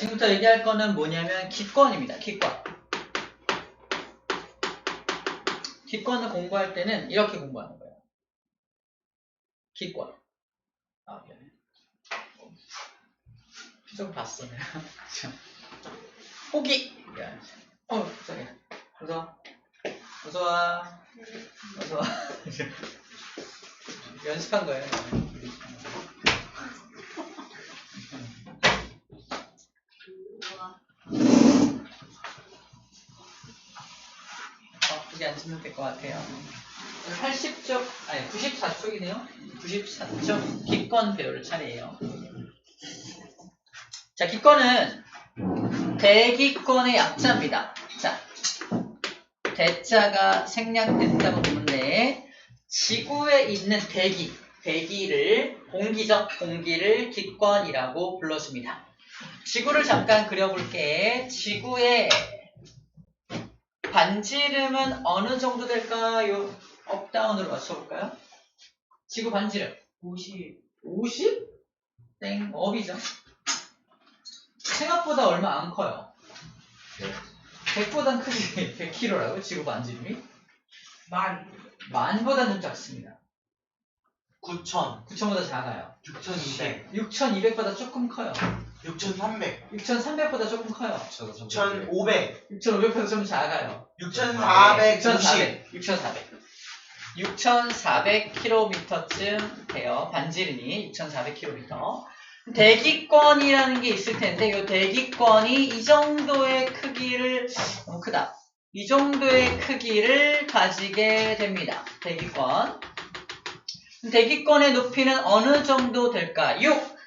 지금부터 얘기할 거는 뭐냐면 기권입니다. 기권을 공부할 때는 이렇게 공부하는 거예요. 기권. 미안해. 좀 봤어, 내가. 호기. 저기. 어서와. 연습한 거예요. 여기 앉으면 될 것 같아요. 80쪽, 아니 94쪽이네요. 94쪽 기권 배울 차례예요. 자, 기권은 대기권의 약자입니다. 자, 대자가 생략된다고 보는데 지구에 있는 대기를 공기를 기권이라고 불러줍니다. 지구를 잠깐 그려볼게. 지구의 반지름은 어느 정도 될까요? 업다운으로 맞춰볼까요? 지구 반지름 50? 땡, 업이죠. 생각보다 얼마 안 커요. 100보단 크지. 100kg라고? 지구 반지름이? 만보다 좀 작습니다. 9,000보다 작아요. 6,200보다 조금 커요. 6,300보다 조금 커요. 6,500보다 좀 작아요. 6,400km쯤 돼요. 반지름이 6,400km. 대기권이라는 게 있을 텐데 이 대기권이 이 정도의 크기를 너무 크다. 이 정도의 크기를 가지게 됩니다. 대기권의 높이는 어느 정도 될까? 6.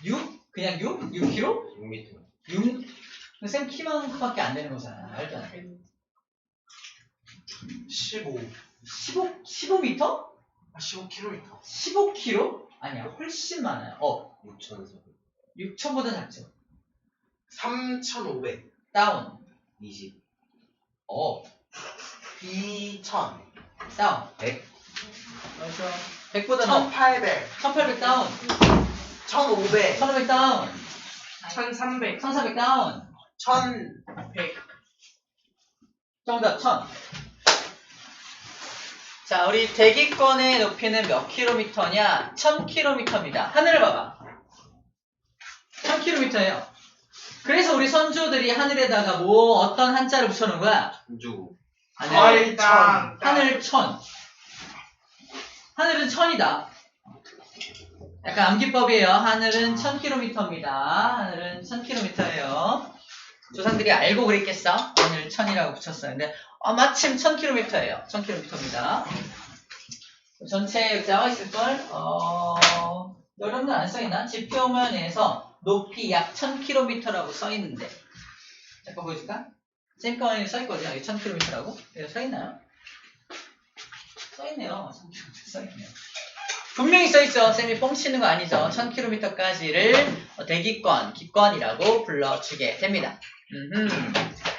6? 그냥 6? 6km? 6m. 쌤 키만큼밖에 안 되는 거잖아. 말도 안 돼. 15m? 15km. 15km? 아니야, 훨씬 많아요. 6,000보다 작죠. 3,500. 다운. 20. 2,000. 다운. 100. 그렇죠. 100보다 더. 1,800. 1,800 다운. 1,500. 1,500 다운. 1,300. 1,400 다운. 1,100. 정답 1,000. 자, 우리 대기권의 높이는 몇 킬로미터냐? 1,000km입니다. 하늘을 봐봐. 1,000km예요. 그래서 우리 선조들이 하늘에다가 어떤 한자를 붙여놓은 거야? 하늘 1,000. 하늘은 1,000이다. 약간 암기법이에요. 하늘은 1,000km입니다. 하늘은 1,000km예요. 조상들이 알고 그랬겠어? 하늘 1,000이라고 붙였어요. 근데 마침 1,000km예요. 1,000km입니다. 전체 여기 나와 있을걸? 여러분들 안 써있나? 지표면에서 높이 약 1,000km라고 써있는데. 잠깐 보여줄까? 쌤 거에 써있거든요. 여기 1,000km라고. 여기 써있나요? 써있네요. 1,000km 써있네요. 분명히 써있어. 쌤이 뻥치는 거 아니죠. 1,000km까지를 대기권, 기권이라고 불러주게 됩니다.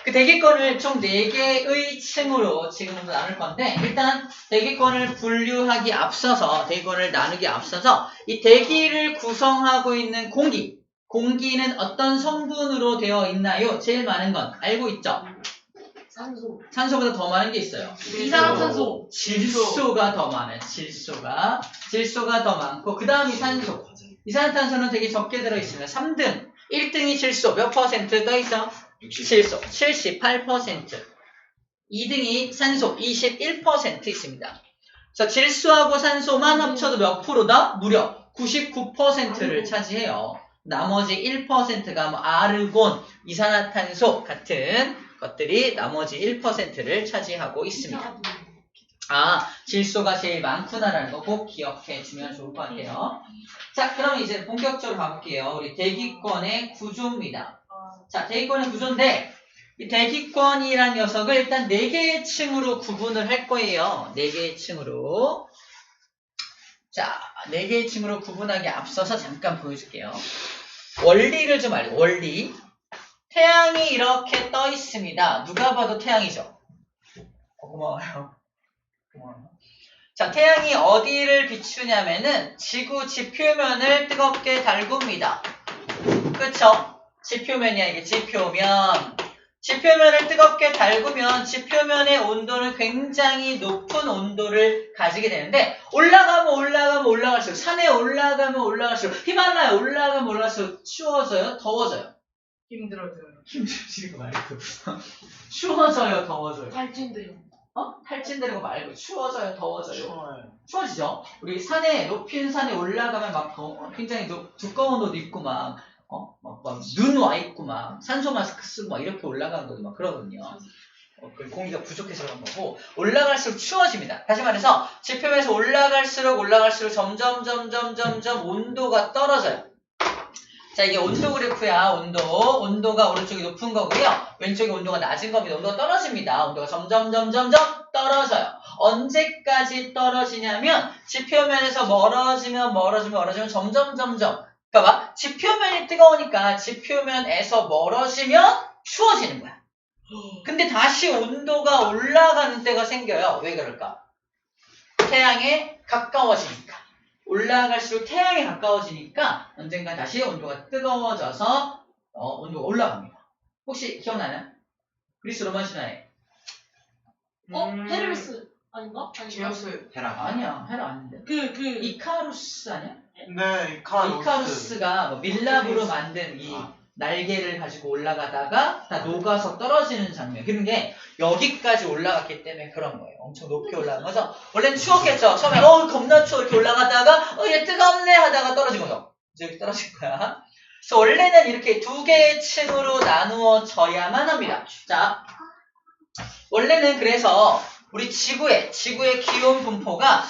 그 대기권을 총 4개의 층으로 지금부터 나눌 건데, 일단 대기권을 분류하기 앞서서, 대기권을 나누기 앞서서 이 대기를 구성하고 있는 공기는 어떤 성분으로 되어 있나요? 제일 많은 건 알고 있죠? 산소보다 더 많은 게 있어요. 이산화탄소. 질소가 더 많아요. 질소가 더 많고, 그 다음이 산소. 이산화탄소는 되게 적게 들어있습니다. 3등. 1등이 질소. 몇 퍼센트 떠있어? 질소. 78%. 2등이 산소. 21% 있습니다. 자, 질소하고 산소만 합쳐도 몇 프로다? 무려 99%를 차지해요. 나머지 1%가 아르곤, 이산화탄소 같은 것들이 나머지 1%를 차지하고 있습니다. 질소가 제일 많구나라는 거 꼭 기억해 주면 좋을 것 같아요. 자, 그럼 이제 본격적으로 가볼게요. 우리 대기권의 구조입니다. 자, 대기권의 구조인데, 이 대기권이란 녀석을 일단 4개의 층으로 구분을 할 거예요. 4개의 층으로. 자, 4개의 층으로 구분하기 앞서서 잠깐 보여줄게요. 원리를 좀 알고, 원리. 태양이 이렇게 떠 있습니다. 누가 봐도 태양이죠. 고마워요. 자, 태양이 어디를 비추냐면은 지구 지표면을 뜨겁게 달굽니다. 그쵸? 지표면이야, 이게 지표면. 지표면을 뜨겁게 달구면 지표면의 온도는 굉장히 높은 온도를 가지게 되는데, 올라가면 올라갈수록, 산에 올라가면 올라갈수록, 히말라야 올라가면 올라갈수록 추워져요? 더워져요? 힘들어져요. 힘들지는 거 말고. 추워져요? 더워져요? 발진돼요. 탈진되는 거 말고 추워져요? 더워져요? 추워요. 추워지죠? 우리 산에, 높은 산에 올라가면 막 굉장히 두꺼운 옷 입고 막 눈 와 있고 막 산소 마스크 쓰고 막 이렇게 올라가는 것도 막 그러거든요. 그 공기가 부족해서 그런 거고, 올라갈수록 추워집니다. 다시 말해서 지표면에서 올라갈수록 점점 온도가 떨어져요. 자, 이게 온도 그래프야. 온도가 오른쪽이 높은 거고요, 왼쪽이 온도가 낮은 겁니다. 온도가 떨어집니다. 온도가 점점 떨어져요. 언제까지 떨어지냐면 지표면에서 멀어지면 점점. 그러니까 지표면이 뜨거우니까 지표면에서 멀어지면 추워지는 거야. 근데 다시 온도가 올라가는 때가 생겨요. 왜 그럴까? 태양에 가까워지니까. 올라갈수록 태양에 가까워지니까 언젠가 다시 온도가 뜨거워져서 온도가 올라갑니다. 혹시 기억나나요? 그리스 로마 신화에 헤르메스 아닌가? 제우스. 헤라 아니야. 헤라 아닌데. 이카루스 아니야? 네, 이카루스가 뭐 밀랍으로 만든 이 날개를 가지고 올라가다가 다 녹아서 떨어지는 장면. 그런 게 여기까지 올라갔기 때문에 그런 거예요. 엄청 높게 올라간 거죠. 원래는 추웠겠죠. 처음에 겁나 추워 이렇게 올라가다가 얘 뜨겁네 하다가 떨어진 거죠. 이제 이렇게 떨어진 거야. 그래서 원래는 이렇게 두 개의 층으로 나누어져야만 합니다. 자, 원래는 그래서 우리 지구의 기온 분포가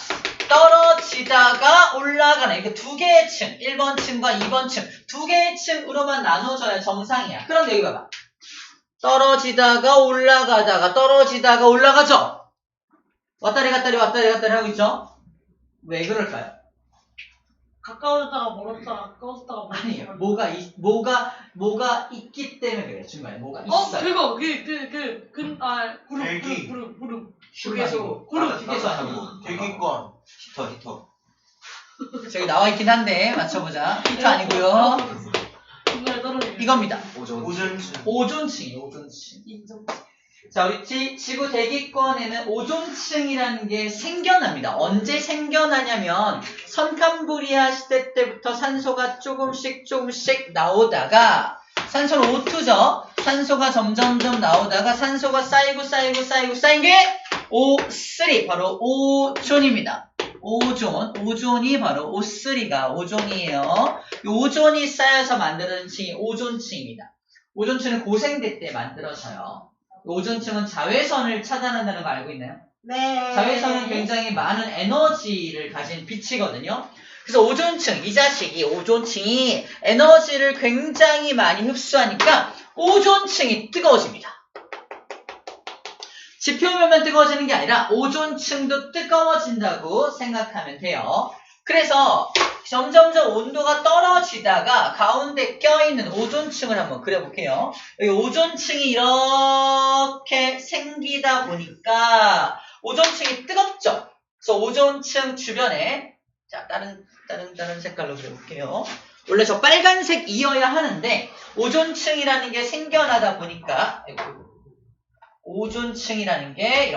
떨어지다가 올라가는 이렇게 두 개의 층, 1번 층과 2번 층, 두 개의 층으로만 나눠져야 정상이야. 그런데 여기 봐봐. 떨어지다가 올라가죠? 왔다리 갔다리 하고 있죠? 왜 그럴까요? 가까워졌다가 멀었다가 가까워졌다가 멀었다가. 아니에요. 뭐가 있기 때문에 그래요. 중간에 뭐가 있어요. 그거 대기. 구름. 휴게소 아니고 대기권. 히터. 저기 나와 있긴 한데 맞춰보자. 히터 아니고요. 중간에 떨어지는. 이겁니다. 오존층. 오존층이에요. 인정. 자, 우리 지구 대기권에는 오존층이라는 게 생겨납니다. 언제 생겨나냐면 선캄브리아 시대 때부터 산소가 조금씩 나오다가, 산소는 O2죠. 산소가 점점 나오다가 산소가 쌓이고 쌓인 게 O3, 바로 오존입니다. 오존이 바로 O3가 오존이에요. 이 오존이 쌓여서 만들어진 층이 오존층입니다. 오존층은 고생대 때 만들어져요. 오존층은 자외선을 차단한다는 거 알고 있나요? 네. 자외선은 굉장히 많은 에너지를 가진 빛이거든요. 그래서 오존층이 에너지를 굉장히 많이 흡수하니까 오존층이 뜨거워집니다. 지표면만 뜨거워지는 게 아니라 오존층도 뜨거워진다고 생각하면 돼요. 그래서 점점 온도가 떨어지다가 가운데 껴있는 오존층을 한번 그려볼게요. 여기 오존층이 이렇게 생기다 보니까 오존층이 뜨겁죠? 그래서 오존층 주변에, 자, 다른 색깔로 그려볼게요. 원래 저 빨간색이어야 하는데 오존층이라는 게 생겨나다 보니까, 오존층이라는 게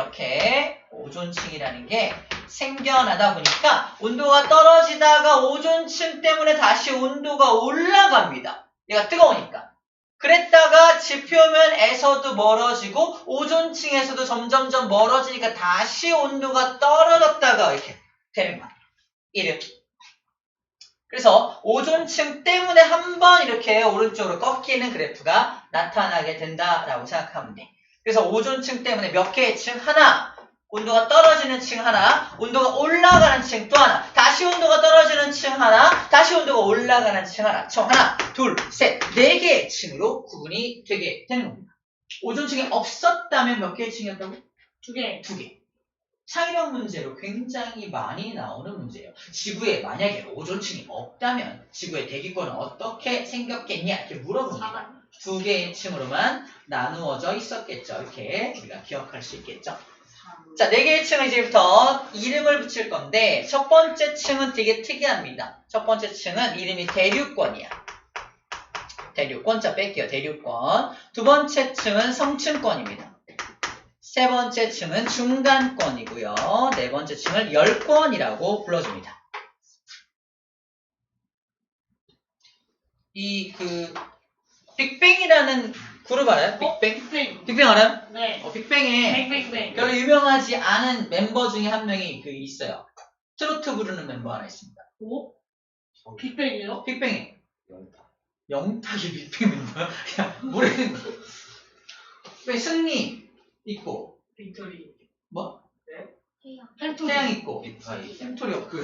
생겨나다 보니까 온도가 떨어지다가 오존층 때문에 다시 온도가 올라갑니다. 얘가 뜨거우니까. 그랬다가 지표면에서도 멀어지고 오존층에서도 점점 멀어지니까 다시 온도가 떨어졌다가 이렇게 되는 거야. 그래서 오존층 때문에 한번 이렇게 오른쪽으로 꺾이는 그래프가 나타나게 된다라고 생각하면 돼. 그래서 오존층 때문에 몇 개의 층? 하나, 온도가 떨어지는 층 하나, 온도가 올라가는 층 또 하나, 다시 온도가 떨어지는 층 하나, 다시 온도가 올라가는 층 하나, 총 하나, 둘, 셋, 네 개의 층으로 구분이 되게 되는 겁니다. 오존층이 없었다면 몇 개의 층이었다고? 두 개. 창의력 문제로 굉장히 많이 나오는 문제예요. 지구에 만약에 오존층이 없다면 지구의 대기권은 어떻게 생겼겠냐 이렇게 물어봅니다. 두 개의 층으로만 나누어져 있었겠죠. 이렇게 우리가 기억할 수 있겠죠. 자, 네 개의 층은 이제부터 이름을 붙일 건데 첫 번째 층은 되게 특이합니다. 첫 번째 층은 이름이 대류권이야. 대륙권자 뺄게요. 대륙권. 두 번째 층은 성층권입니다. 세 번째 층은 중간권이고요. 네 번째 층을 열권이라고 불러줍니다. 빅뱅이라는 그룹 알아요? 빅뱅? 빅뱅. 빅뱅 알아요? 네. 빅뱅에 뱅뱅뱅. 별로 유명하지 않은 mem버 중에 한 명이 있어요. 트로트 부르는 멤버 하나 있습니다. 오? 빅뱅이요? 빅뱅에 영탁이 빅뱅 멤버야? 야, 모르겠는 왜 승리 있고 빅토리. 뭐? 펜토리. 태양 있고 샘토리 없고요.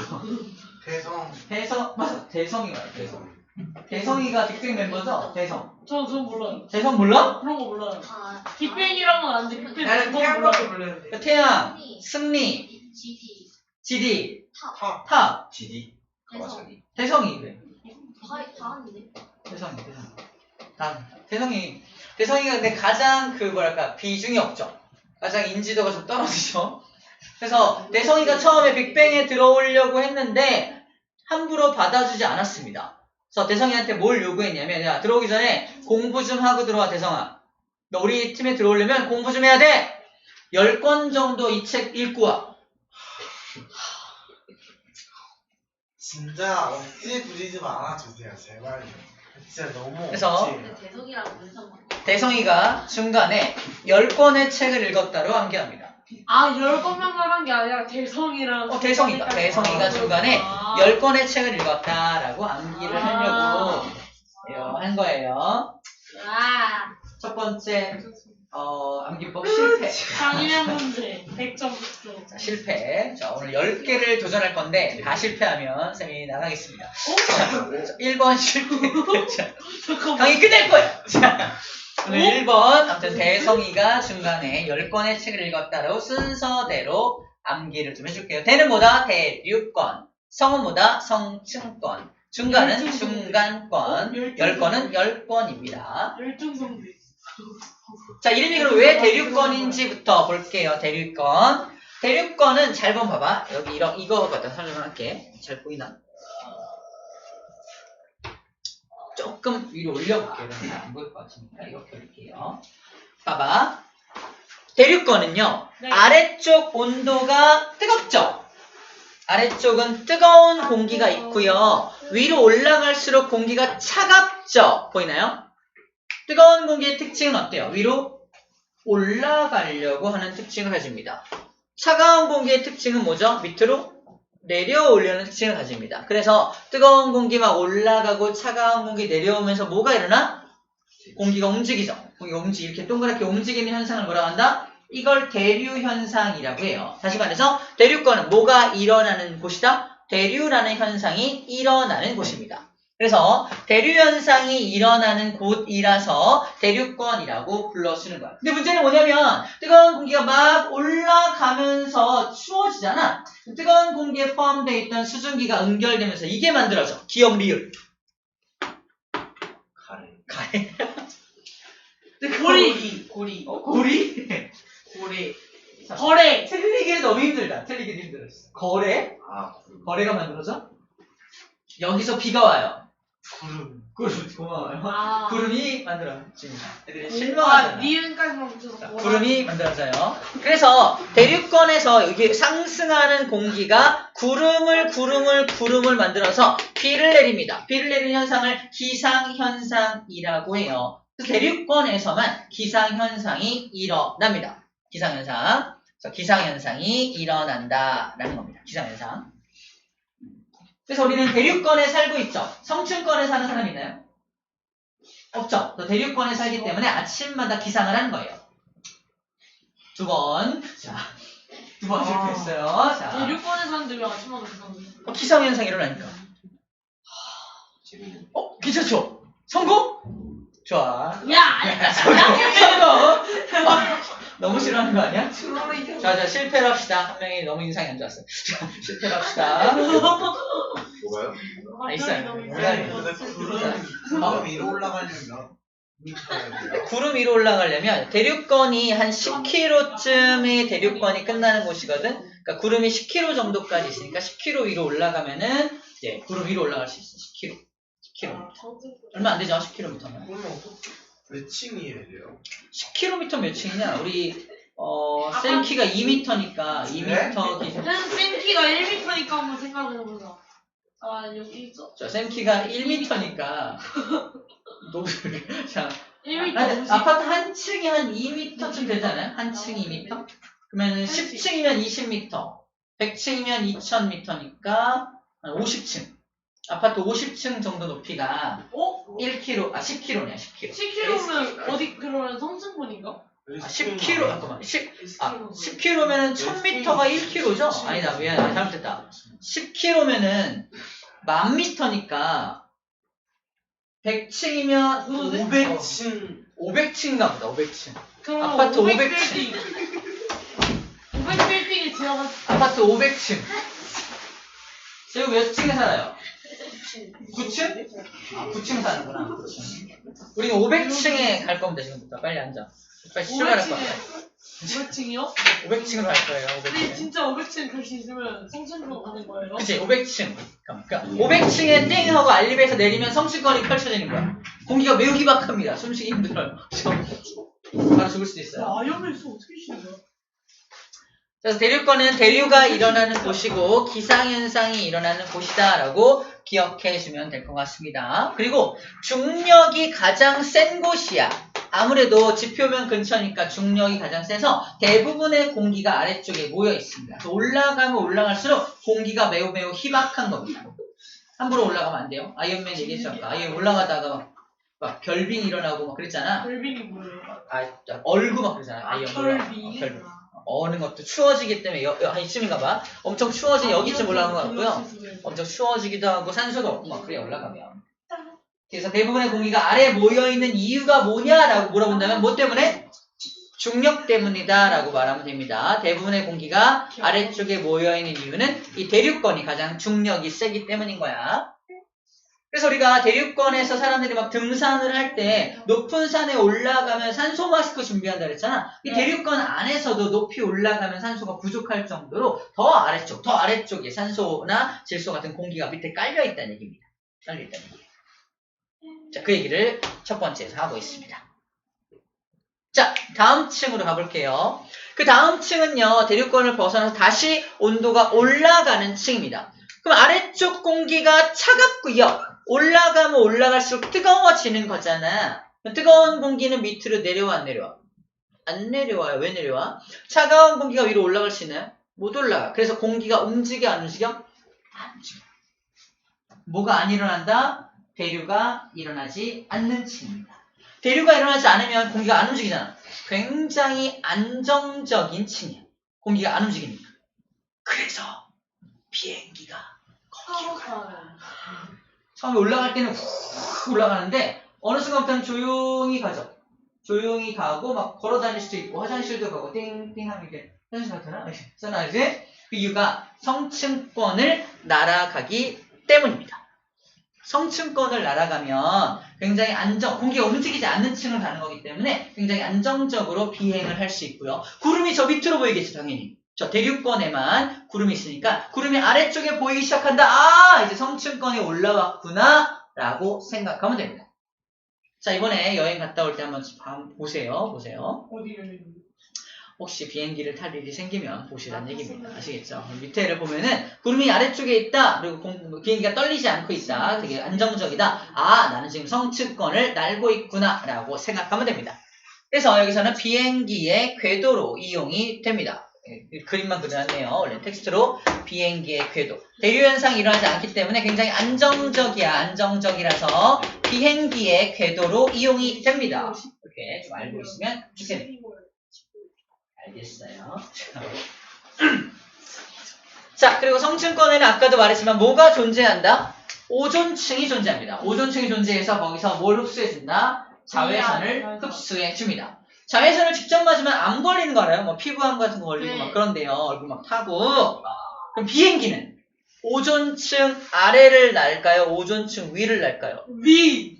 대성. 맞아. 대성이가 대성이가 빅뱅 멤버죠? 대성. 저는 몰라요. 대성 몰라? 그런 거 몰라요. 빅뱅이란 건 아는데 빅뱅 나는 그건 태양밖에 몰라요. 몰랐는데. 태양, 승리, 지디, 탑, GD. 대성이 그래. 다았는데. 대성이가 근데 가장 비중이 없죠. 가장 인지도가 좀 떨어지죠. 그래서 대성이가 처음에 빅뱅에 들어오려고 했는데 함부로 받아주지 않았습니다. 그래서 대성이한테 뭘 요구했냐면, 야, 들어오기 전에 공부 좀 하고 들어와, 대성아. 너 우리 팀에 들어오려면 공부 좀 해야 돼. 10권 정도 이 책 읽고 와. 진짜 억지 부리지 말아주세요, 제발. 진짜 너무 그래서 억지예요. 대성이랑 문성. 대성이가 중간에 10권의 책을 읽었다로 암기합니다. 아, 10권만 말한 게 아니라 대성이랑. 대성이가 중간에 아. 10권의 책을 읽었다라고 암기를 하려고 한 거예요. 아. 첫 번째 암기법 실패. 장일영 문제 100점 붙죠. 자, 실패. 자, 오늘 10개를 도전할 건데 다 실패하면 쌤이 나가겠습니다. 자, 1번 실패. 자, 잠깐만. 강의 끝낼 거예요. 자, 오늘 1번 아무튼 대성이가 중간에 10권의 책을 읽었다로 순서대로 암기를 좀 해줄게요. 대는 뭐다? 대륙권. 성은 뭐다? 성층권. 중간은 중간권. 10권은 10권입니다. 열중성대. 자, 이름이 그럼 왜 대륙권인지부터 볼게요. 대륙권. 대륙권은 잘 보면 봐봐. 여기 이거 갖다 설명을 할게. 잘 보이나? 조금 위로 올려볼게요. 안 보일 것 같으니까 이렇게 올릴게요. 봐봐. 대륙권은요. 네. 아래쪽 온도가 뜨겁죠? 아래쪽은 뜨거운 공기가 있고요. 위로 올라갈수록 공기가 차갑죠? 보이나요? 뜨거운 공기의 특징은 어때요? 위로 올라가려고 하는 특징을 가집니다. 차가운 공기의 특징은 뭐죠? 밑으로 내려오려는 특징을 가집니다. 그래서 뜨거운 공기 막 올라가고 차가운 공기 내려오면서 뭐가 일어나? 공기가 움직이죠. 공기가 이렇게 동그랗게 움직이는 현상을 뭐라고 한다? 이걸 대류 현상이라고 해요. 다시 말해서 대류권은 뭐가 일어나는 곳이다? 대류라는 현상이 일어나는 곳입니다. 그래서 대류 현상이 일어나는 곳이라서 대류권이라고 불러주는 거야. 근데 문제는 뭐냐면 뜨거운 공기가 막 올라가면서 추워지잖아. 뜨거운 공기에 포함되어 있던 수증기가 응결되면서 이게 만들어져. 기억 리을. 가래. 고리. 고리. 거래. 틀리기는 너무 힘들다. 틀리기는 힘들었어. 거래? 아, 거래가 만들어져? 여기서 비가 와요. 구름. 고마워요. 아. 구름이 만들어집니다. 애들이 아, 실망하잖아. 니은까지만 붙여서. 자, 구름이 만들어져요. 그래서 대륙권에서 여기 상승하는 공기가 구름을 만들어서 비를 내립니다. 비를 내리는 현상을 기상현상이라고 해요. 대륙권에서만 기상현상이 일어납니다. 기상현상. 그래서 기상현상이 일어난다라는 겁니다. 기상현상. 그래서 우리는 대륙권에 살고 있죠. 성층권에 사는 사람 있나요? 없죠. 또 대륙권에 살기 때문에 아침마다 기상을 하는 거예요. 두 번. 자, 두 번 실패했어요. 자, 대륙권에 사는데 왜 아침마다 사는데? 기상현상이 일어나니까. 괜찮죠? 성공? 좋아. 야! 성공! 너무 싫어하는 거 아니야? 자, 실패를 합시다. 한 명이 너무 인상이 안 좋았어요. 자, 실패를 합시다. 뭐가요? 있어요. 근데 구름 위로 올라가려면 구름 위로 올라가려면 대륙권이 한 10km쯤의 대륙권이 끝나는 곳이거든. 그러니까 구름이 10km 정도까지 있으니까 10km 위로 올라가면은 이제 구름 위로 올라갈 수 있어. 10km. 성층권. 얼마 안 되죠, 10km면. 그러면 몇 층이에요 돼요? 10km 몇 층이냐? 우리 쌤 키가 2m니까 2m 기준. 쌤 키가 1m니까 한번 생각해보자. 아, 여기 있죠? 쌤 키가 1m니까 자, 1m 50. 아파트 한 층이 한 2m쯤 되잖아요? 한 층 2m? 그러면 10층이면 20m, 100층이면 2000m니까 50층. 아파트 50층 정도 높이가 10km네, 10km. 10km면 어디, 그러면 성층권인가? 10km, 잠깐만. 10km면은 1000m가 1km죠? 아니다, 미안해. 잘못했다. 10km면은 10,000m니까 100층이면 500층 500층인가 보다, 500층. 그럼 아파트 500빌딩. 500빌딩에 들어가. 아파트 500층. 지금 몇 층에 살아요? 9층? 9층 사는구나, 9층. 우리는 500층에 갈 겁니다, 지금부터. 빨리 앉아. 빨리 출발할 거야. 500층이요? 500층으로 갈 거예요, 우리 500층. 진짜 500층 갈 수 있으면 성층권 가는 거예요? 그치, 500층. 그러니까 500층에 땡 하고 알리베이터 내리면 성층권이 펼쳐지는 거야. 공기가 매우 희박합니다. 숨쉬기 힘들어요. 바로 죽을 수도 있어요. 아이언맨스 어떻게 쉬는 거야? 그래서 대류권은 대류가 일어나는 곳이고 기상현상이 일어나는 곳이다라고 기억해주면 될 것 같습니다. 그리고 중력이 가장 센 곳이야. 아무래도 지표면 근처니까 중력이 가장 세서 대부분의 공기가 아래쪽에 모여 있습니다. 올라가면 올라갈수록 공기가 매우 희박한 겁니다. 함부로 올라가면 안 돼요. 아이언맨 얘기했죠. 아이언 올라가다가 막 결빙 일어나고 막 그랬잖아. 결빙이 뭐예요? 얼고 막 그러잖아. 아, 아이언 결빙. 결빙. 어느 것도 추워지기 때문에 한 이쯤인가 봐. 엄청 추워진 여기쯤 올라간 것 같고요. 엄청 추워지기도 하고 산소도 없고 막 그래 올라가면. 그래서 대부분의 공기가 아래에 모여있는 이유가 뭐냐라고 물어본다면 뭐 때문에? 중력 때문이다라고 말하면 됩니다. 대부분의 공기가 아래쪽에 모여있는 이유는 이 대류권이 가장 중력이 세기 때문인 거야. 그래서 우리가 대류권에서 사람들이 막 등산을 할 때 높은 산에 올라가면 산소 마스크 준비한다 그랬잖아. 이 대류권 안에서도 높이 올라가면 산소가 부족할 정도로 더 아래쪽에 산소나 질소 같은 공기가 밑에 깔려 있다는 얘기입니다. 깔려 있다는 얘기예요. 자, 그 얘기를 첫 번째에서 하고 있습니다. 자, 다음 층으로 가볼게요. 그 다음 층은요, 대류권을 벗어나서 다시 온도가 올라가는 층입니다. 그럼 아래쪽 공기가 차갑고요. 올라가면 올라갈수록 뜨거워지는 거잖아. 뜨거운 공기는 밑으로 내려와, 안 내려와? 안 내려와요. 왜 내려와? 차가운 공기가 위로 올라갈 수 있나요? 못 올라가. 그래서 공기가 움직여, 안 움직여? 안 움직여. 뭐가 안 일어난다? 대류가 일어나지 않는 층입니다. 대류가 일어나지 않으면 공기가 안 움직이잖아. 굉장히 안정적인 층이야. 공기가 안 움직이니까. 그래서 비행기가 거기로 가요. 처음에 올라갈 때는 훅 올라가는데 어느 순간부터는 조용히 가죠. 조용히 가고 막 걸어 다닐 수도 있고 화장실도 가고 띵띵 하면 이게 화장실 같잖아. 써놔야지. 그 이유가 성층권을 날아가기 때문입니다. 성층권을 날아가면 굉장히 공기가 움직이지 않는 층을 가는 거기 때문에 굉장히 안정적으로 비행을 할 수 있고요. 구름이 저 밑으로 보이겠죠, 당연히. 저 대류권에만 구름이 있으니까 구름이 아래쪽에 보이기 시작한다. 아, 이제 성층권이 올라왔구나 라고 생각하면 됩니다. 자, 이번에 여행 갔다 올 때 한번 보세요. 어디를? 혹시 비행기를 탈 일이 생기면 보시라는 얘기입니다. 아시겠죠? 밑에를 보면은 구름이 아래쪽에 있다. 그리고 비행기가 떨리지 않고 있다. 되게 안정적이다. 아, 나는 지금 성층권을 날고 있구나 라고 생각하면 됩니다. 그래서 여기서는 비행기의 궤도로 이용이 됩니다. 그림만 그려놨네요. 원래 텍스트로 비행기의 궤도. 대류현상이 일어나지 않기 때문에 굉장히 안정적이라서 비행기의 궤도로 이용이 됩니다. 이렇게 좀 알고 있으면 좋겠네요. 알겠어요. 자, 그리고 성층권에는 아까도 말했지만 뭐가 존재한다? 오존층이 존재합니다. 오존층이 존재해서 거기서 뭘 흡수해준다? 자외선을 흡수해줍니다. 자외선을 직접 맞으면 암 걸리는 거 알아요? 뭐 피부암 같은 거 걸리고 막 그런데요. 얼굴 막 타고. 그럼 비행기는 오존층 아래를 날까요? 오존층 위를 날까요?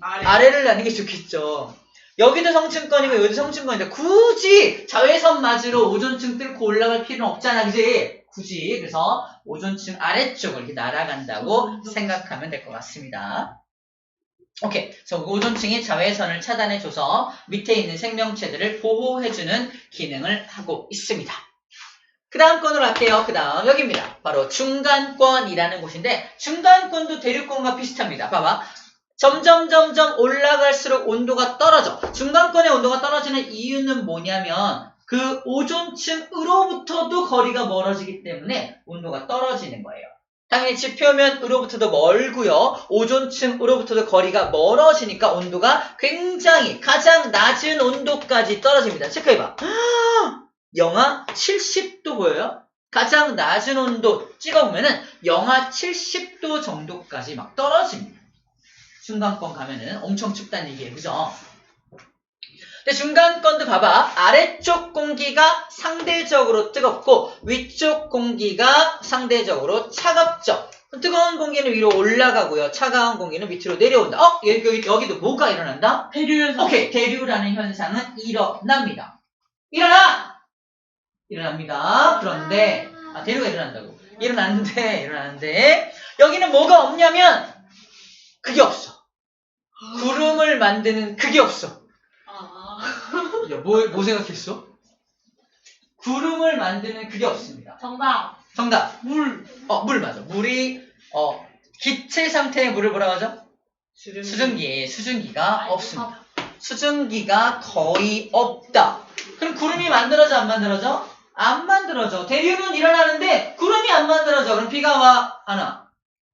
아래를 나는 게 좋겠죠. 여기도 성층권이고 여기도 성층권인데 굳이 자외선 맞으러 오존층 뚫고 올라갈 필요는 없잖아, 그지? 굳이. 그래서 오존층 아래쪽을 이렇게 날아간다고 생각하면 될 것 같습니다. 오케이. 그래서 오존층이 자외선을 차단해줘서 밑에 있는 생명체들을 보호해주는 기능을 하고 있습니다. 그 다음 건으로 갈게요. 그 다음 여기입니다. 바로 중간권이라는 곳인데 중간권도 대륙권과 비슷합니다. 봐봐. 점점 올라갈수록 온도가 떨어져. 중간권의 온도가 떨어지는 이유는 뭐냐면 그 오존층으로부터도 거리가 멀어지기 때문에 온도가 떨어지는 거예요. 당연히 지표면으로부터도 멀고요. 오존층으로부터도 거리가 멀어지니까 온도가 굉장히 가장 낮은 온도까지 떨어집니다. 체크해봐. 영하 70도 보여요? 가장 낮은 온도 찍어보면은 영하 70도 정도까지 막 떨어집니다. 중간권 가면은 엄청 춥다는 얘기예요. 그죠? 근데 중간권도 봐봐. 아래쪽 공기가 상대적으로 뜨겁고 위쪽 공기가 상대적으로 차갑죠. 뜨거운 공기는 위로 올라가고요. 차가운 공기는 밑으로 내려온다. 여기도 뭐가 일어난다? 대류 현상. 오케이. 대류라는 현상은 일어납니다. 일어납니다. 그런데 대류가 일어난다고. 일어나는데 여기는 뭐가 없냐면 그게 없어. 구름을 만드는 그게 없어. 야, 뭐 생각했어? 구름을 만드는 그게 없습니다. 정답. 물 맞아. 물이, 기체 상태의 물을 뭐라고 하죠? 수증기가 없습니다. 수증기가 거의 없다. 그럼 구름이 만들어져, 안 만들어져? 안 만들어져. 대류는 일어나는데 구름이 안 만들어져. 그럼 비가 와? 안 와?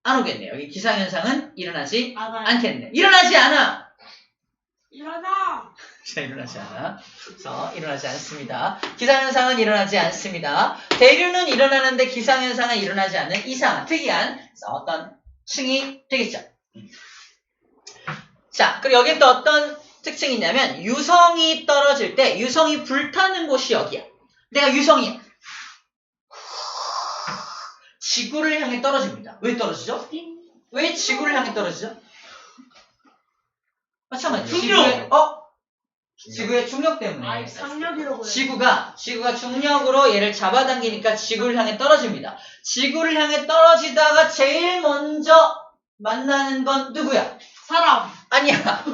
안 오겠네요. 여기 기상현상은 일어나지 않겠네. 일어나지 않아. 자, 일어나지 않아. 그래서 일어나지 않습니다. 기상현상은 일어나지 않습니다. 대류는 일어나는데 기상현상은 일어나지 않는 이상한 특이한 어떤 층이 되겠죠. 자, 그리고 여기는 또 어떤 특징이 있냐면 유성이 떨어질 때 유성이 불타는 곳이 여기야. 내가 유성이야. 지구를 향해 떨어집니다. 왜 떨어지죠? 왜 지구를 향해 떨어지죠? 잠깐만. 지구의 중력 때문에. 상력이라고 해요. 지구가 중력으로 얘를 잡아당기니까 지구를 향해 떨어집니다. 지구를 향해 떨어지다가 제일 먼저 만나는 건 누구야? 사람. 아니야.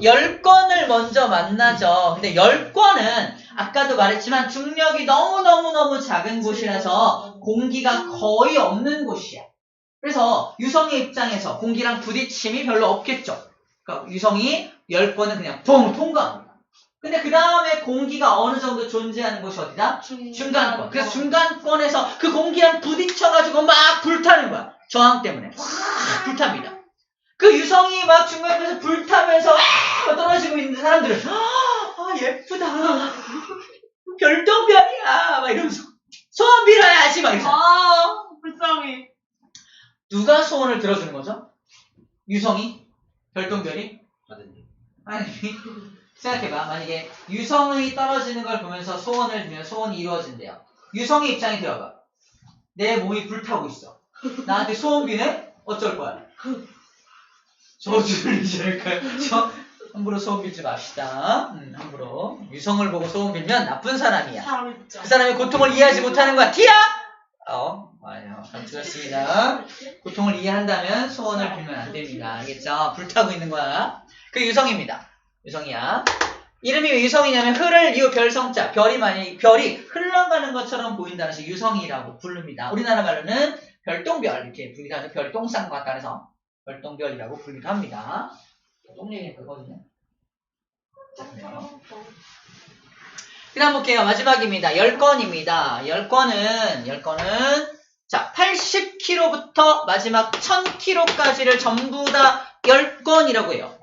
열권을 먼저 만나죠. 근데 열권은 아까도 말했지만 중력이 너무 작은 곳이라서 공기가 거의 없는 곳이야. 그래서 유성의 입장에서 공기랑 부딪힘이 별로 없겠죠. 그러니까 유성이 열권은 그냥 붕 통과합니다. 근데 그 다음에 공기가 어느 정도 존재하는 곳이 어디다? 중간권. 그래서 중간권에서 그 공기랑 부딪혀가지고 막 불타는 거야. 저항 때문에. 확 불탑니다. 그 유성이 막 중간권에서 불타면서 떨어지고 있는 사람들은 예쁘다. 별똥별이야. 막 이러면서 소원 빌어야지. 막 이러면서. 불쌍해. 누가 소원을 들어주는 거죠? 유성이? 별똥별이? 아니. 생각해봐. 만약에 유성이 떨어지는 걸 보면서 소원을 빌면 소원이 이루어진대요. 유성의 입장에 들어봐. 내 몸이 불타고 있어. 나한테 소원 비네? 어쩔 거야? 저주를 지을까요? 함부로 소원 빌지 맙시다. 함부로. 유성을 보고 소원 빌면 나쁜 사람이야. 그 사람의 고통을 이해하지 못하는 거야. 티야! 아니요. 잘들었습니다. 고통을 이해한다면 소원을 빌면 안 됩니다. 알겠죠? 불타고 있는 거야. 그 유성입니다. 유성이야. 이름이 왜 유성이냐면 흐를 이후 별성자 별이 흘러가는 것처럼 보인다는 해서 유성이라고 부릅니다. 우리나라 말로는 별똥별 이렇게 부르기도 하죠. 별똥쌍과 같다 해서 별똥별이라고 부르기도 합니다. 똥 얘기는 그거거든요. 그 다음 볼게요. 마지막입니다. 열권입니다. 열권은 자 80km부터 마지막 1000km까지를 전부 다 열권이라고 해요.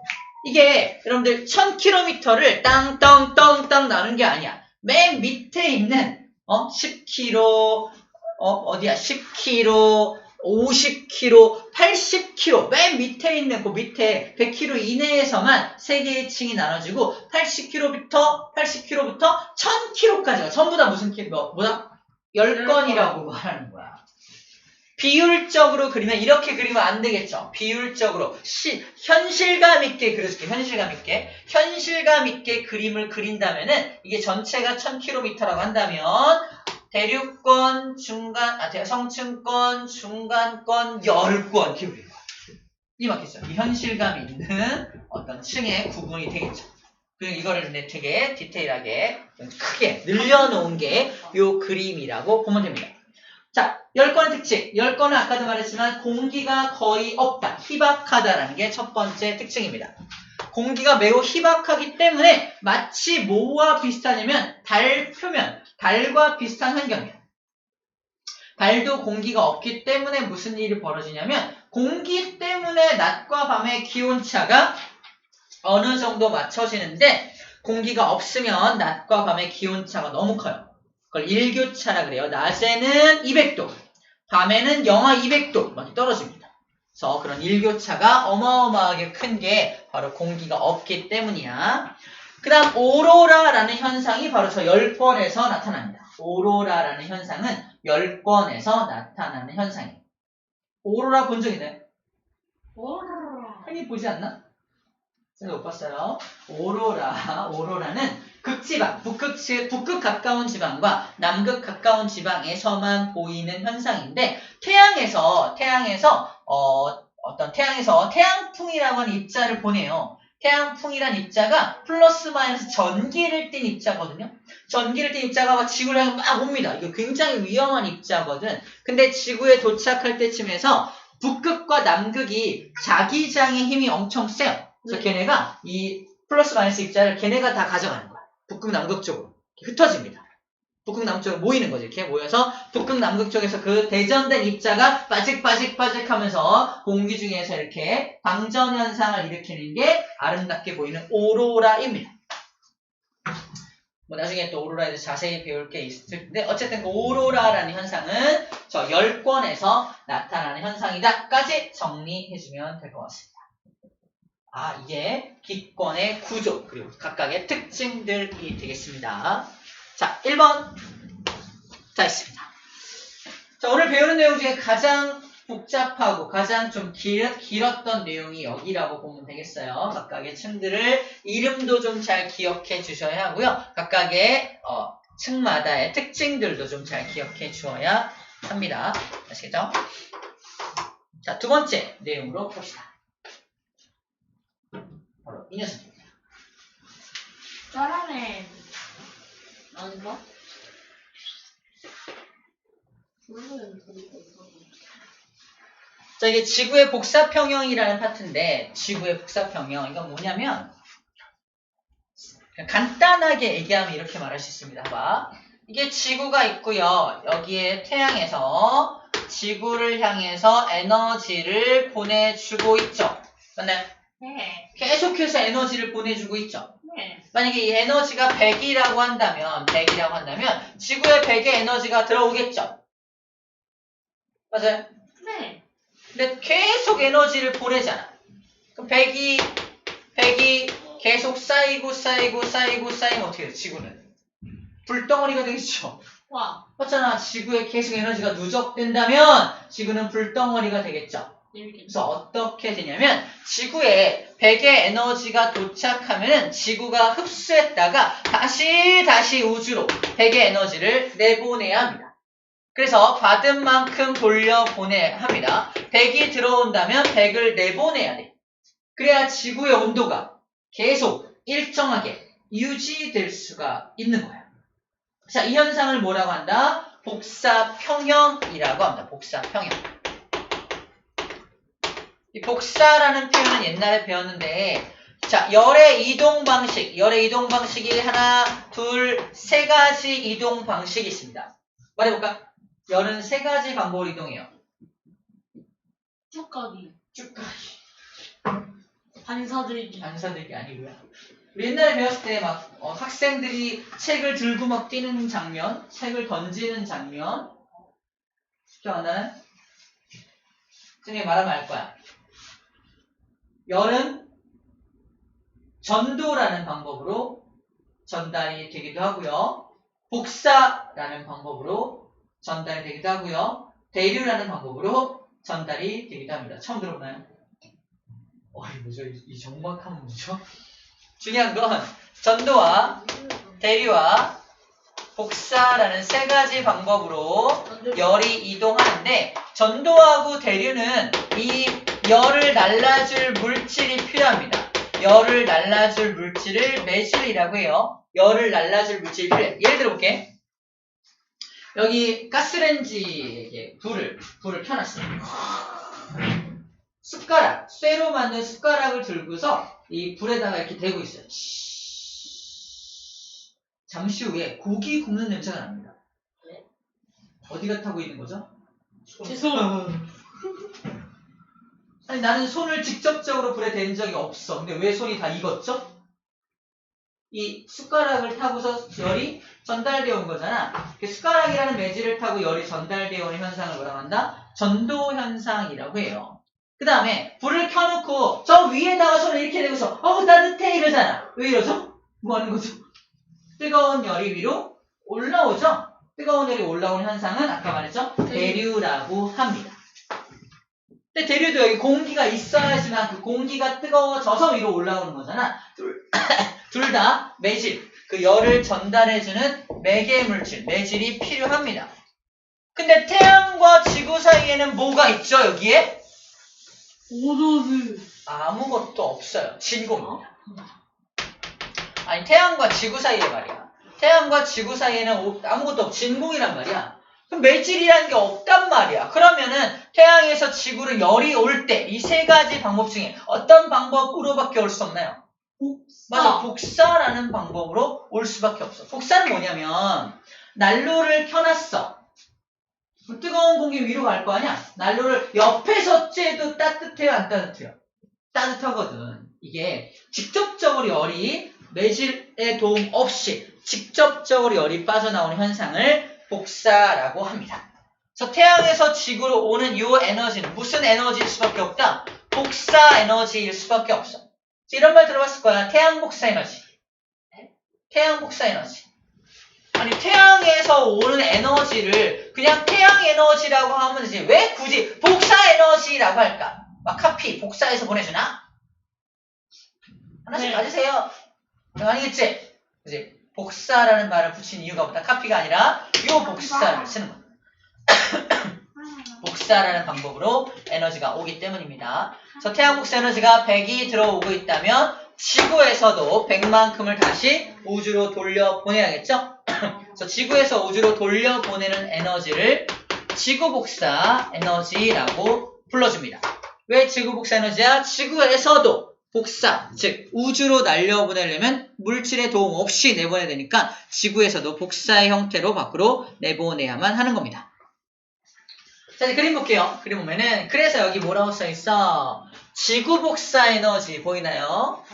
이게 여러분들 1000km를 땅땅땅땅 나눈 게 아니야. 맨 밑에 있는 10km 어디야? 10km 50km 80km 맨 밑에 있는 그 밑에 100km 이내에서만 세 개의 층이 나눠지고 80km부터 1000km까지가 전부 다 무슨 뭐다? 열권이라고 말하는 거야. 비율적으로 그리면 이렇게 그리면 안 되겠죠. 비율적으로 현실감 있게 그려줄게. 현실감 있게 그림을 그린다면은 이게 전체가 1000km라고 한다면 대륙권, 성층권, 중간권, 열권 기울인 거야. 맞겠죠. 이 현실감이 있는 어떤 층의 구분이 되겠죠. 그리고 이거를 되게 디테일하게 크게 늘려놓은 게 요 그림이라고 보면 됩니다. 자, 열권의 특징. 열권은 아까도 말했지만 공기가 거의 없다. 희박하다라는 게 첫 번째 특징입니다. 공기가 매우 희박하기 때문에 마치 뭐와 비슷하냐면 달 표면, 달과 비슷한 환경이에요. 달도 공기가 없기 때문에 무슨 일이 벌어지냐면 공기 때문에 낮과 밤의 기온차가 어느 정도 맞춰지는데 공기가 없으면 낮과 밤의 기온차가 너무 커요. 그걸 일교차라 그래요. 낮에는 200도, 밤에는 영하 200도 많이 떨어집니다. 그래서 그런 일교차가 어마어마하게 큰 게 바로 공기가 없기 때문이야. 그 다음 오로라라는 현상이 바로 저 열권에서 나타납니다. 오로라라는 현상은 열권에서 나타나는 현상이에요. 오로라 본 적 있나요? 흔히 보지 않나? 제가 못 봤어요. 오로라는 극지방, 북극 가까운 지방과 남극 가까운 지방에서만 보이는 현상인데 태양에서 태양풍이라고 하는 입자를 보내요. 태양풍이란 입자가 플러스 마이너스 전기를 띤 입자거든요. 전기를 띤 입자가 지구를 향해 막 옵니다. 이거 굉장히 위험한 입자거든. 근데 지구에 도착할 때쯤에서 북극과 남극이 자기장의 힘이 엄청 세요. 그래서 걔네가 이 플러스 마이너스 입자를 걔네가 다 가져가는 거야. 북극 남극 쪽으로 흩어집니다. 북극 남극 쪽으로 모이는 거지. 이렇게 모여서 북극 남극 쪽에서 그 대전된 입자가 빠직빠직 하면서 공기 중에서 이렇게 방전 현상을 일으키는 게 아름답게 보이는 오로라입니다. 뭐 나중에 또 오로라에 대해서 자세히 배울 게 있을 텐데 어쨌든 그 오로라라는 현상은 저 열권에서 나타나는 현상이다까지 정리해주면 될 것 같습니다. 아, 이게 기권의 구조 그리고 각각의 특징들이 되겠습니다. 자, 1번 자 있습니다. 자, 오늘 배우는 내용 중에 가장 복잡하고 가장 좀 길었던 내용이 여기라고 보면 되겠어요. 각각의 층들을 이름도 좀 잘 기억해 주셔야 하고요. 각각의 층마다의 특징들도 좀 잘 기억해 주어야 합니다. 아시겠죠? 자, 두 번째 내용으로 봅시다. 바로 이 녀석입니다. 짜라네. 아닌가? 자, 이게 지구의 복사평형이라는 파트인데 지구의 평형 이건 뭐냐면 간단하게 얘기하면 이렇게 말할 수 있습니다. 봐. 이게 지구가 있고요. 여기에 태양에서 지구를 향해서 에너지를 보내주고 있죠. 맞나요? 네. 계속해서 에너지를 보내주고 있죠. 네. 만약에 이 에너지가 100이라고 한다면 지구에 100의 에너지가 들어오겠죠. 맞아요? 네. 근데 계속 에너지를 보내잖아. 그럼 100이 계속 쌓이고 어떻게 돼요? 지구는 불덩어리가 되겠죠. 와. 맞잖아. 지구에 계속 에너지가 누적된다면 지구는 불덩어리가 되겠죠. 재밌겠다. 그래서 어떻게 되냐면 지구에 100의 에너지가 도착하면 지구가 흡수했다가 다시 우주로 100의 에너지를 내보내야 합니다. 그래서 받은 만큼 돌려보내야 합니다. 100이 들어온다면 100을 내보내야 돼. 그래야 지구의 온도가 계속 일정하게 유지될 수가 있는 거예요. 자, 이 현상을 뭐라고 한다? 복사평형이라고 합니다. 복사평형. 이 복사라는 표현은 옛날에 배웠는데, 자, 열의 이동 방식이 하나, 둘, 세 가지 이동 방식이 있습니다. 말해볼까? 열은 세 가지 방법으로 이동해요. 쭉가기. 반사들기 아니고요. 우리 옛날에 배웠을 때 막 학생들이 책을 들고 막 뛰는 장면, 책을 던지는 장면 기억 안 나나요? 선생님이 말하면 알 거야. 열은 전도라는 방법으로 전달이 되기도 하고요. 복사라는 방법으로 전달이 되기도 하고요. 대류라는 방법으로 전달이 되기도 합니다. 처음 들어보나요? 이 뭐죠? 이 정확함은 뭐죠? 중요한 건 전도와 대류와 복사라는 세 가지 방법으로 열이 이동하는데 전도하고 대류는 이 열을 날라줄 물질이 필요합니다. 열을 날라줄 물질을 매질이라고 해요. 열을 날라줄 물질이 필요해. 예를 들어 볼게. 여기 가스레인지에 불을 켜놨어요. 숟가락, 쇠로 만든 숟가락을 들고서 이 불에다가 이렇게 대고 있어요. 잠시 후에 고기 굽는 냄새가 납니다. 어디가 타고 있는 거죠? 제 손. 아니 나는 손을 직접적으로 불에 댄 적이 없어. 근데 왜 손이 다 익었죠? 이 숟가락을 타고서 열이 전달되어 온 거잖아. 숟가락이라는 매질을 타고 열이 전달되어 오는 현상을 뭐라고 한다? 전도 현상이라고 해요. 그 다음에 불을 켜놓고 저 위에다가 손을 이렇게 대고서 따뜻해 이러잖아. 왜 이러죠? 뭐 하는 거죠? 뜨거운 열이 위로 올라오죠? 뜨거운 열이 올라오는 현상은 아까 말했죠? 대류라고 합니다. 근데 대류도 여기 공기가 있어야지만 그 공기가 뜨거워져서 위로 올라오는 거잖아. 둘 다 매질, 그 열을 전달해주는 매개 물질, 매질이 필요합니다. 근데 태양과 지구 사이에는 뭐가 있죠, 여기에? 오도드. 아무것도 없어요. 진공입니다. 아니, 태양과 지구 사이에 말이야. 태양과 지구 사이에는 아무것도 없고 진공이란 말이야. 그럼 매질이라는 게 없단 말이야. 그러면은 태양에서 지구로 열이 올 때 이 세 가지 방법 중에 어떤 방법으로밖에 올 수 없나요? 맞아, 복사라는 방법으로 올 수밖에 없어. 복사는 뭐냐면 난로를 켜놨어. 뜨거운 공기 위로 갈 거 아니야? 난로를 옆에서 쬐도 따뜻해요, 안 따뜻해요? 따뜻하거든. 이게 직접적으로 열이 매질의 도움 없이 직접적으로 열이 빠져나오는 현상을 복사라고 합니다. 그래서 태양에서 지구로 오는 이 에너지는 무슨 에너지일 수밖에 없다? 복사 에너지일 수밖에 없어. 이런 말 들어봤을 거야. 태양 복사 에너지. 태양 복사 에너지. 아니, 태양에서 오는 에너지를 그냥 태양 에너지라고 하면 되지. 왜 굳이 복사 에너지라고 할까? 막 카피, 복사해서 보내주나? 하나씩 가지세요. 아니겠지? 그치? 복사라는 말을 붙인 이유가 뭐다? 카피가 아니라 요 복사를 쓰는 거야. 복사라는 방법으로 에너지가 오기 때문입니다. 그래서 태양 복사 에너지가 100이 들어오고 있다면 지구에서도 100만큼을 다시 우주로 돌려보내야겠죠? 그래서 지구에서 우주로 돌려보내는 에너지를 지구 복사 에너지라고 불러줍니다. 왜 지구 복사 에너지야? 지구에서도 복사, 즉 우주로 날려보내려면 물질의 도움 없이 내보내야 되니까 지구에서도 복사의 형태로 밖으로 내보내야만 하는 겁니다. 자, 이제 그림 볼게요. 그림 보면은 그래서 여기 뭐라고 써있어? 지구 복사 에너지 보이나요?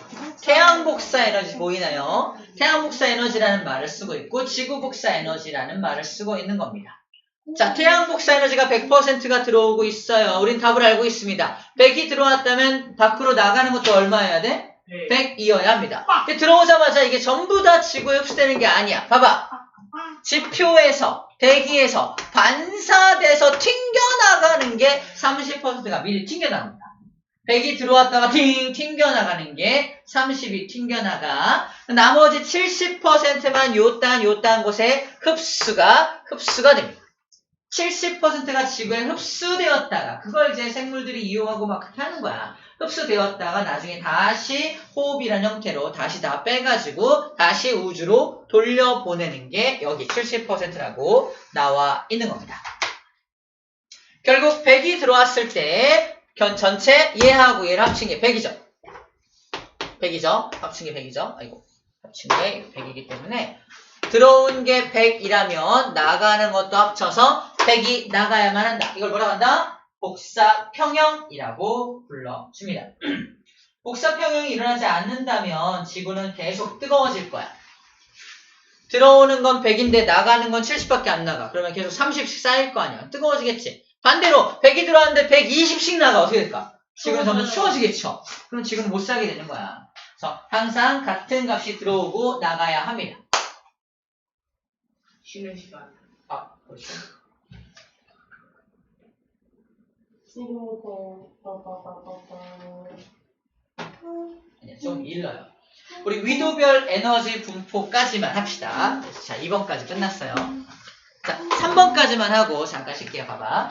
태양 복사 에너지 보이나요? 태양 복사 에너지라는 말을 쓰고 있고 지구 복사 에너지라는 말을 쓰고 있는 겁니다. 자, 태양 복사 에너지가 100%가 들어오고 있어요. 우린 답을 알고 있습니다. 100이 들어왔다면 밖으로 나가는 것도 얼마여야 돼? 100이어야 합니다. 근데 들어오자마자 이게 전부 다 지구에 흡수되는 게 아니야. 봐봐. 지표에서, 대기에서 반사돼서 튕겨나가는 게 30%가 미리 튕겨나갑니다. 100이 들어왔다가 튕겨나가는 게 30이 튕겨나가. 나머지 70%만 요딴 곳에 흡수가 됩니다. 70%가 지구에 흡수되었다가 그걸 이제 생물들이 이용하고 막 그렇게 하는 거야. 흡수되었다가 나중에 다시 호흡이라는 형태로 다시 다 빼가지고 다시 우주로 돌려보내는 게 여기 70%라고 나와 있는 겁니다. 결국 100이 들어왔을 때 전체 얘하고 얘를 합친 게 100이죠. 100이죠. 합친 게 100이죠. 아이고, 합친 게 100이기 때문에 들어온 게 100이라면 나가는 것도 합쳐서 100이 나가야만 한다. 이걸 뭐라고 한다? 복사평형이라고 불러줍니다. 복사평형이 일어나지 않는다면 지구는 계속 뜨거워질 거야. 들어오는 건 100인데 나가는 건 70밖에 안 나가. 그러면 계속 30씩 쌓일 거 아니야. 뜨거워지겠지. 반대로 100이 들어왔는데 120씩 나가. 어떻게 될까? 지구는 점점 추워지겠죠. 그럼 지구는 못 살게 되는 거야. 그래서 항상 같은 값이 들어오고 나가야 합니다. 쉬는 시간. 아, 그렇죠. 아니야, 좀 일러요. 우리 위도별 에너지 분포까지만 합시다. 자, 2번까지 끝났어요. 자, 3번까지만 하고 잠깐 쉴게요. 봐봐.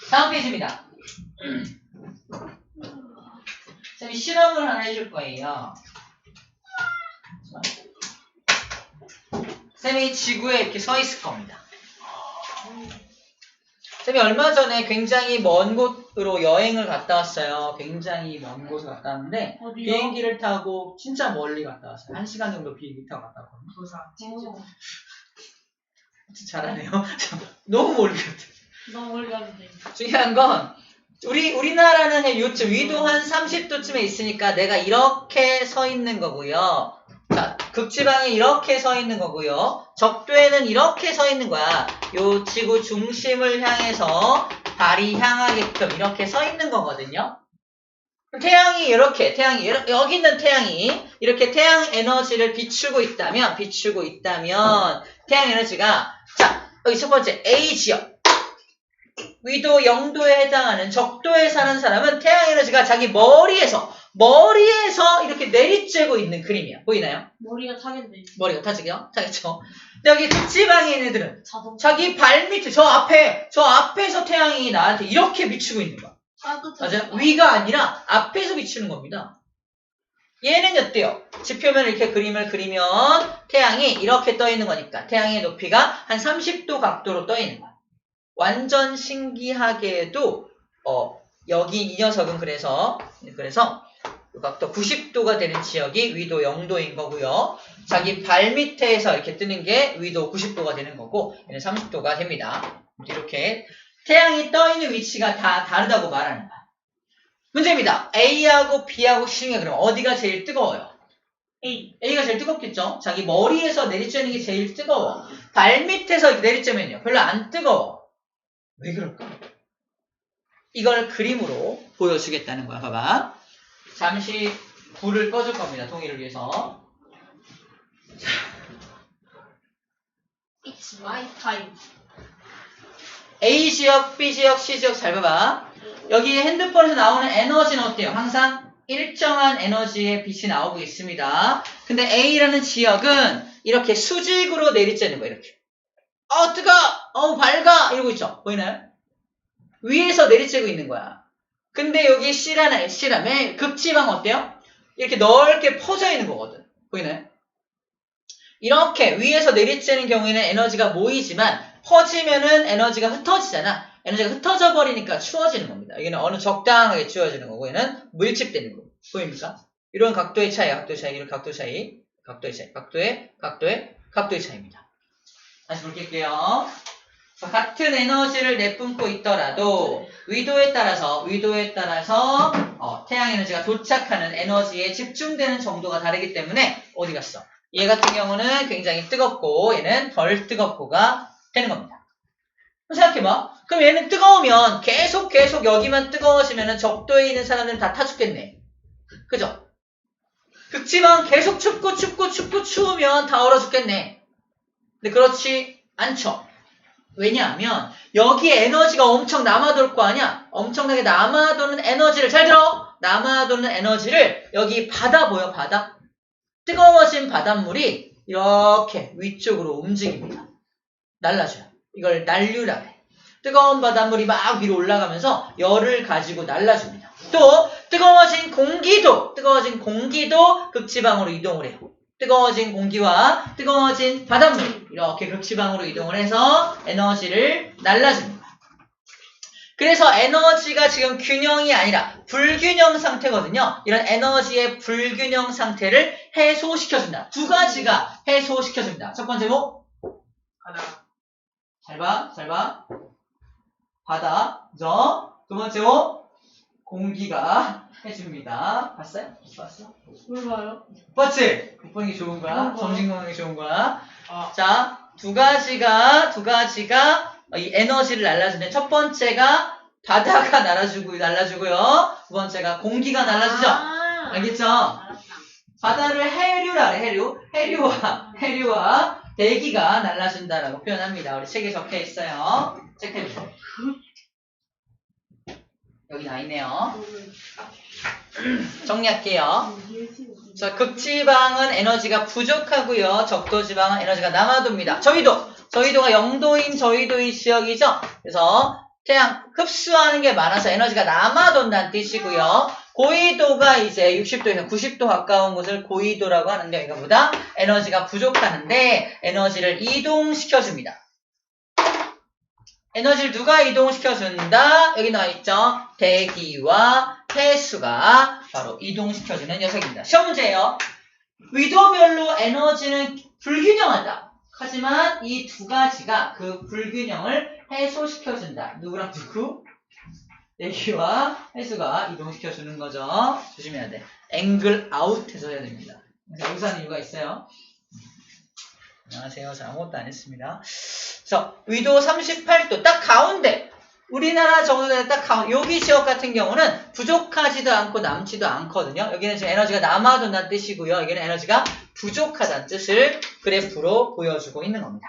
다음 페이지입니다. 쌤이 실험을 하나 해줄 거예요. 쌤이 지구에 이렇게 서 있을 겁니다. 쌤이 얼마 전에 굉장히 먼 곳으로 여행을 갔다 왔어요. 굉장히 먼 곳을 갔다 왔는데 어디요? 비행기를 타고 진짜 멀리 갔다 왔어요. 1시간 정도 비행기 타고 갔다 왔거든요. 어, 진짜 잘하네요. 너무 멀리 갔다. 너무 멀리 가는데. 중요한 건 우리나라는 요쯤 위도 한 30도쯤에 있으니까 내가 이렇게 서 있는 거고요. 자, 극지방에 이렇게 서 있는 거고요. 적도에는 이렇게 서 있는 거야. 요 지구 중심을 향해서 발이 향하게끔 이렇게 서 있는 거거든요. 태양이 여기 있는 태양이 이렇게 태양 에너지를 비추고 있다면 태양 에너지가 자, 여기 첫 번째 A 지역 위도 0도에 해당하는 적도에 사는 사람은 태양 에너지가 자기 머리에서 이렇게 내리쬐고 있는 그림이야. 보이나요? 머리가 타겠네. 머리가 타지죠? 타겠죠? 근데 여기 극지방에 있는 애들은 자동. 자기 발 밑에 저 앞에서 태양이 나한테 이렇게 비추고 있는 거야. 맞아요? 위가 아니라 앞에서 비추는 겁니다. 얘는 어때요? 지표면 이렇게 그림을 그리면 태양이 이렇게 떠 있는 거니까 태양의 높이가 한 30도 각도로 떠 있는 거야. 완전 신기하게도 여기 이 녀석은 그래서 각도 90도가 되는 지역이 위도 0도인 거고요. 자기 발 밑에서 이렇게 뜨는 게 위도 90도가 되는 거고 얘는 30도가 됩니다. 이렇게 태양이 떠 있는 위치가 다 다르다고 말하는 거야. 문제입니다. A하고 B하고 C가 그럼 어디가 제일 뜨거워요? A가 제일 뜨겁겠죠? 자기 머리에서 내리쬐는 게 제일 뜨거워. 발 밑에서 이렇게 내리쬐면요. 별로 안 뜨거워. 왜 그럴까? 이걸 그림으로 보여주겠다는 거야. 봐봐. 잠시 불을 꺼줄 겁니다. 동의를 위해서. It's my time. A 지역, B 지역, C 지역 잘 봐봐. 여기 핸드폰에서 나오는 에너지는 어때요? 항상 일정한 에너지의 빛이 나오고 있습니다. 근데 A라는 지역은 이렇게 수직으로 내리쬐는 거예요. 이렇게. 뜨거! 밝아! 이러고 있죠? 보이나요? 위에서 내리쬐고 있는 거야. 근데 여기 C라는 극지방 어때요? 이렇게 넓게 퍼져 있는 거거든. 보이나요? 이렇게 위에서 내리쬐는 경우에는 에너지가 모이지만 퍼지면은 에너지가 흩어지잖아. 에너지가 흩어져 버리니까 추워지는 겁니다. 여기는 어느 적당하게 추워지는 거고 얘는 밀집되는 거고. 보입니까? 이런 각도의 차이야. 이런 각도의 차이. 각도의 차이입니다. 다시 볼게요. 같은 에너지를 내뿜고 있더라도 위도에 따라서 태양 에너지가 도착하는 에너지에 집중되는 정도가 다르기 때문에 어디 갔어? 얘 같은 경우는 굉장히 뜨겁고 얘는 덜 뜨겁고가 되는 겁니다. 생각해봐. 그럼 얘는 뜨거우면 계속 여기만 뜨거워지면 적도에 있는 사람들은 다 타 죽겠네. 그죠? 극지방 계속 춥고 추우면 다 얼어 죽겠네. 근데 그렇지 않죠. 왜냐하면 여기에 에너지가 엄청 남아돌 거 아니야? 엄청나게 남아도는 에너지를 잘 들어! 남아도는 에너지를 여기 바다 보여? 바다? 뜨거워진 바닷물이 이렇게 위쪽으로 움직입니다. 날라줘요. 이걸 난류라 해. 뜨거운 바닷물이 막 위로 올라가면서 열을 가지고 날라줍니다. 또 뜨거워진 공기도 극지방으로 이동을 해요. 뜨거워진 공기와 뜨거워진 바닷물 이렇게 극지방으로 이동을 해서 에너지를 날라줍니다. 그래서 에너지가 지금 균형이 아니라 불균형 상태거든요. 이런 에너지의 불균형 상태를 해소시켜준다. 두 가지가 해소시켜줍니다. 첫 번째 뭐? 바다. 잘 봐. 바다. 그죠? 두 번째 뭐? 공기가 해줍니다. 봤어요? 뭘 봐요? 봤지? 보는 게 좋은 거야. 점심 먹는 게 좋은 거야. 아. 자, 두 가지가 이 에너지를 날라주는데 첫 번째가 바다가 날라주고요. 두 번째가 공기가 날라주죠. 알겠죠? 바다를 해류라 그래. 해류와 대기가 날라준다라고 표현합니다. 우리 책에 적혀 있어요. 체크해보세요. 여기 나 있네요. 정리할게요. 자, 극지방은 에너지가 부족하고요. 적도지방은 에너지가 남아돕니다. 저희도가 0도인 저희도의 지역이죠. 그래서 태양 흡수하는 게 많아서 에너지가 남아돈다는 뜻이고요. 고緯도가 이제 60도에서 90도 가까운 곳을 고緯도라고 하는데 이거보다 에너지가 부족하는데 에너지를 이동시켜줍니다. 에너지를 누가 이동시켜준다? 여기 나와있죠? 대기와 해수가 바로 이동시켜주는 녀석입니다. 시험 문제예요. 위도별로 에너지는 불균형하다. 하지만 이 두 가지가 그 불균형을 해소시켜준다. 누구랑 누구? 대기와 해수가 이동시켜주는 거죠. 조심해야 돼. 앵글 아웃해서 해야 됩니다. 그래서 여기서 하는 이유가 있어요. 안녕하세요. 저 아무것도 안 했습니다. 그래서 위도 38도 딱 가운데 우리나라 정도에 딱 가운데 여기 지역 같은 경우는 부족하지도 않고 남지도 않거든요. 여기는 지금 에너지가 남아돈다는 뜻이고요. 여기는 에너지가 부족하다는 뜻을 그래프로 보여주고 있는 겁니다.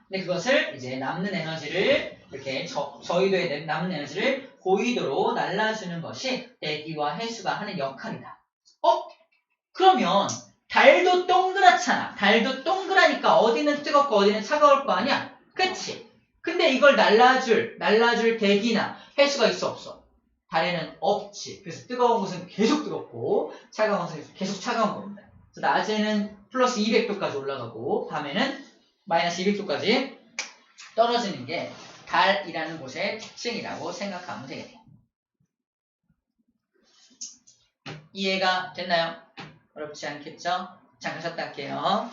근데 그것을 이제 남는 에너지를 이렇게 저위도에 남는 에너지를 고위도로 날라주는 것이 대기와 해수가 하는 역할이다. 그러면 달도 동그랗잖아. 달도 동그라니까 어디는 뜨겁고 어디는 차가울 거 아니야? 그치? 근데 이걸 날라줄 대기나 해수가 있어 없어? 달에는 없지. 그래서 뜨거운 곳은 계속 뜨겁고 차가운 곳은 계속 차가운 겁니다. 그래서 낮에는 플러스 200도까지 올라가고 밤에는 마이너스 200도까지 떨어지는 게 달이라는 곳의 특징이라고 생각하면 되겠네요. 이해가 됐나요? 어렵지 않겠죠? 잠깐 쉬었다 할게요.